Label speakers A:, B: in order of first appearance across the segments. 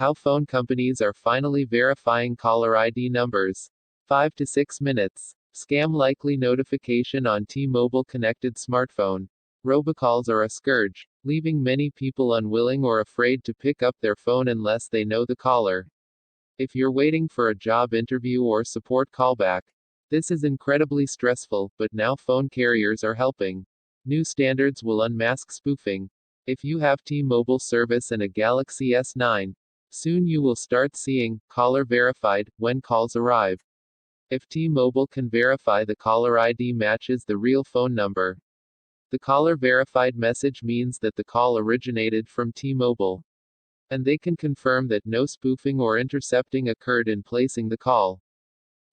A: How phone companies are finally verifying caller ID numbers. 5 to 6 minutes. Scam likely notification on T-Mobile connected smartphone. Robocalls are a scourge, leaving many people unwilling or afraid to pick up their phone unless they know the caller. If you're waiting for a job interview or support callback, this is incredibly stressful, but now phone carriers are helping. New standards will unmask spoofing. If you have T-Mobile service and a Galaxy S9, soon you will start seeing caller verified when calls arrive. If T-Mobile can verify the caller ID matches the real phone number, the caller verified message means that the call originated from T-Mobile. And they can confirm that no spoofing or intercepting occurred in placing the call.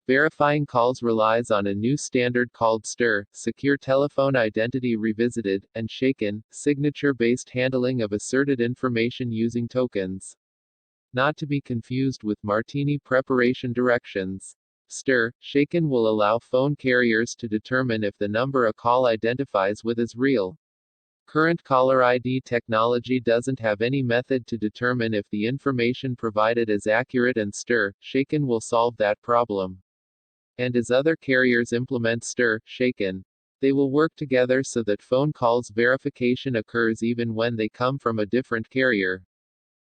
A: Verifying calls relies on a new standard called STIR, Secure Telephone Identity Revisited, and Shaken, signature-based handling of asserted information using tokens. Not to be confused with martini preparation directions. STIR, Shaken will allow phone carriers to determine if the number a call identifies with is real. Current caller ID technology doesn't have any method to determine if the information provided is accurate, and STIR, Shaken will solve that problem. And as other carriers implement STIR, Shaken, they will work together so that phone calls verification occurs even when they come from a different carrier.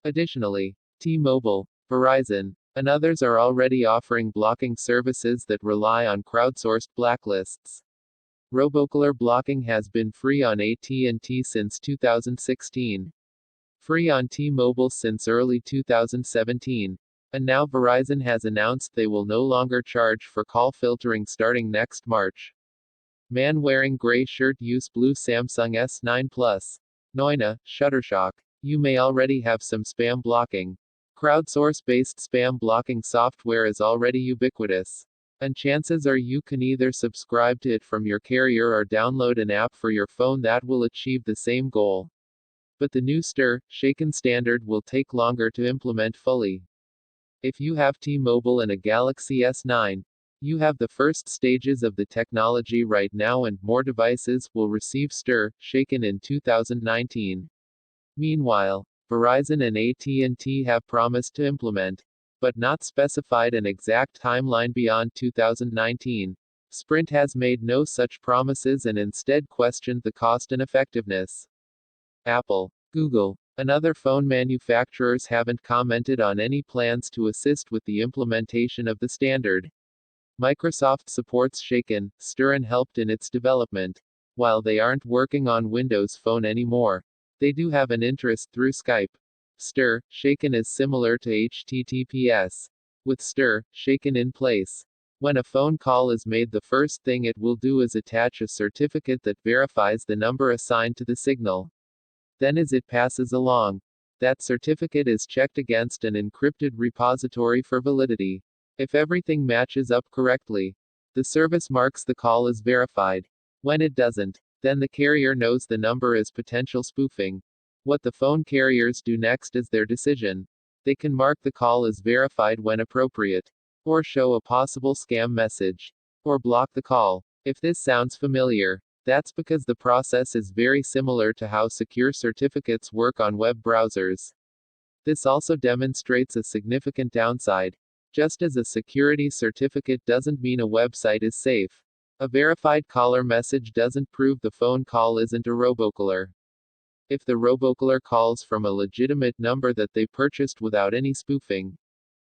A: Additionally, T-Mobile, Verizon, and others are already offering blocking services that rely on crowdsourced blacklists. Robocaller blocking has been free on AT&T since 2016. Free on T-Mobile since early 2017. And now Verizon has announced they will no longer charge for call filtering starting next March. Man wearing gray shirt use blue Samsung S9 Plus. Noina, Shuttershock. You may already have some spam blocking. Crowdsource-based spam blocking software is already ubiquitous. And chances are you can either subscribe to it from your carrier or download an app for your phone that will achieve the same goal. But the new STIR, Shaken standard will take longer to implement fully. If you have T-Mobile and a Galaxy S9, you have the first stages of the technology right now, and more devices will receive STIR, Shaken in 2019. Meanwhile, Verizon and AT&T have promised to implement, but not specified an exact timeline beyond 2019. Sprint has made no such promises and instead questioned the cost and effectiveness. Apple, Google, and other phone manufacturers haven't commented on any plans to assist with the implementation of the standard. Microsoft supports Shaken, STIR, and helped in its development. While they aren't working on Windows Phone anymore, they do have an interest through Skype. STIR, Shaken is similar to HTTPS. With STIR, Shaken in place, when a phone call is made, the first thing it will do is attach a certificate that verifies the number assigned to the signal. Then as it passes along, that certificate is checked against an encrypted repository for validity. If everything matches up correctly, the service marks the call as verified. When it doesn't, then the carrier knows the number is potential spoofing. What the phone carriers do next is their decision. They can mark the call as verified when appropriate, or show a possible scam message, or block the call. If this sounds familiar, that's because the process is very similar to how secure certificates work on web browsers. This also demonstrates a significant downside. Just as a security certificate doesn't mean a website is safe, a verified caller message doesn't prove the phone call isn't a robocaller. If the robocaller calls from a legitimate number that they purchased without any spoofing,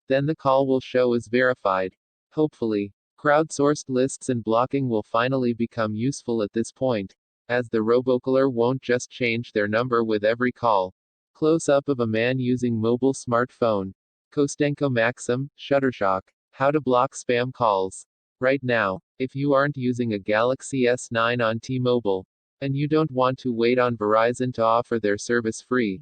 A: then the call will show as verified. Hopefully, crowdsourced lists and blocking will finally become useful at this point, as the robocaller won't just change their number with every call. Close-up of a man using mobile smartphone. Kostenko Maxim, Shuttershock. How to block spam calls. Right now, if you aren't using a Galaxy S9 on T-Mobile, and you don't want to wait on Verizon to offer their service free,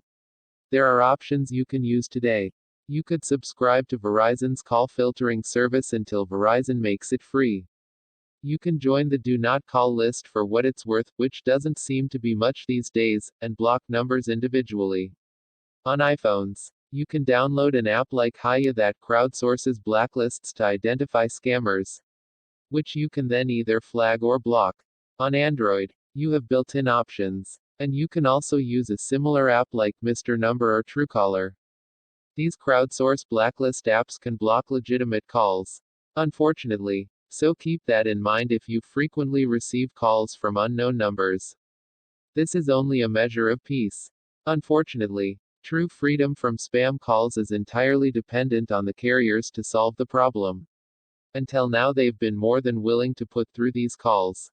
A: there are options you can use today. You could subscribe to Verizon's call filtering service until Verizon makes it free. You can join the Do Not Call list for what it's worth, which doesn't seem to be much these days, and block numbers individually. On iPhones, you can download an app like Hiya that crowdsources blacklists to identify scammers, which you can then either flag or block. On Android, you have built-in options, and you can also use a similar app like Mr. Number or Truecaller. These crowdsource blacklist apps can block legitimate calls. Unfortunately. So keep that in mind if you frequently receive calls from unknown numbers. This is only a measure of peace. Unfortunately, true freedom from spam calls is entirely dependent on the carriers to solve the problem. Until now, they've been more than willing to put through these calls,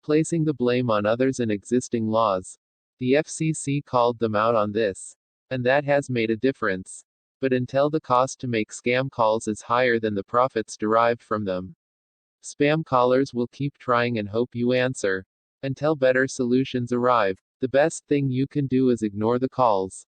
A: placing the blame on others and existing laws. The FCC called them out on this, and that has made a difference. But until the cost to make scam calls is higher than the profits derived from them, spam callers will keep trying and hope you answer. Until better solutions arrive, the best thing you can do is ignore the calls.